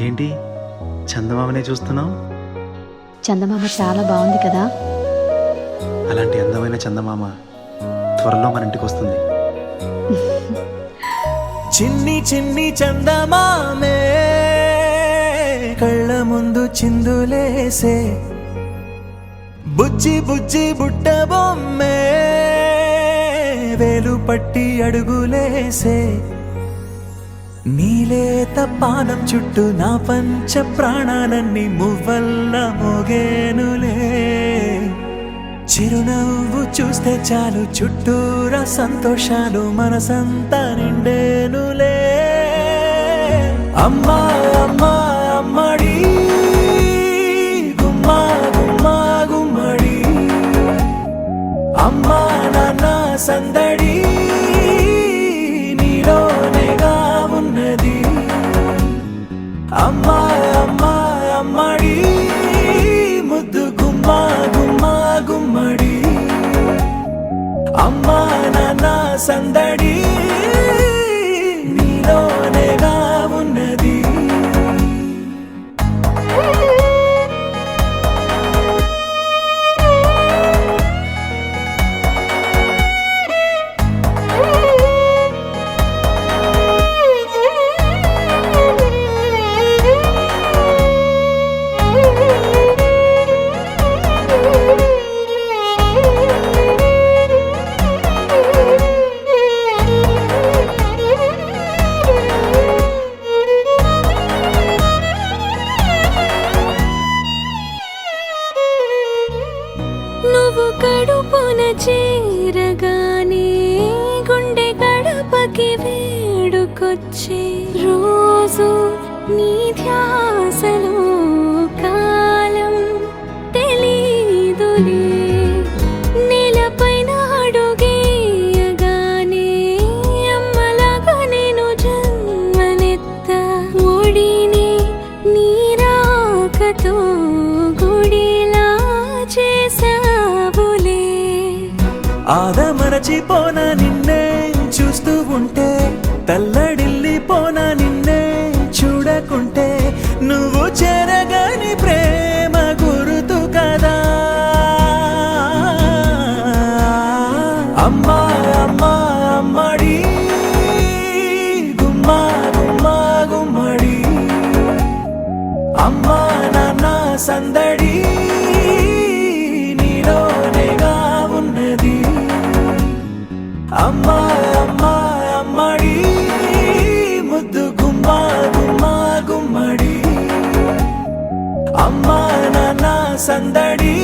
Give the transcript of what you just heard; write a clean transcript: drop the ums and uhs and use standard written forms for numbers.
ఏంటి చందమామనే చూస్తున్నావు? చందమామ చాలా బాగుంది కదా. అలాంటి అందమైన చందమామ త్వరలో మన ఇంటికి వస్తుంది. చిన్ని చిన్ని చందమామే కళ్ళ ముందు చిందులేసే, బుజ్జి బుజ్జి బుట్ట బొమ్మే వేలు పట్టి అడుగులేసే, నీలేత పానం చుట్టూ నా పంచ ప్రాణాలన్నీ మువ్వల్ల మోగేనులే. చిరునవ్వు చూస్తే చాలు చుట్టూరా సంతోషాలు మనసంతా నిండేనులే. అమ్మా అమ్మా అమ్మడి గుమ్మా గుమ్మా గుమ్మడి, అమ్మా నాన్న సందడి నీలోనేగా ఉన్నది. అమ్మా అమ్మా అమ్మడి ముద్దు గుమ్మా గుమ్మా గుమ్మడి, అమ్మా నాన్న సందడి నీలోనేగా ఉన్నది. నువ్వు కడుపున చేరగానే గుండె గడపకి వేడుకొచ్చే, రోజు నీ ధ్యాసలో కాలం తెలీదులే. నేలపైన అడుగేయగానే అమ్మలాగా నేను జన్మనెత్త, ఒడిని నీ రాకతో గుడిలా చేసావులే. ఆదమరచిపోన నిన్నే చూస్తూ ఉంటే, తల్లడిల్లిపోన నిన్నే చూడకుంటే, నువ్వు చెరగని ప్రేమ గురుతు కదా. అమ్మా అమ్మా అమ్మడి గుమ్మా గుమ్మా గుమ్మడి, అమ్మా నాన్న సందడి నీలోనేగా ఉన్నది. అమ్మా అమ్మా అమ్మడి ముద్దు గుమ్మా గుమ్మా గుమ్మడి, అమ్మా నాన్న సందడి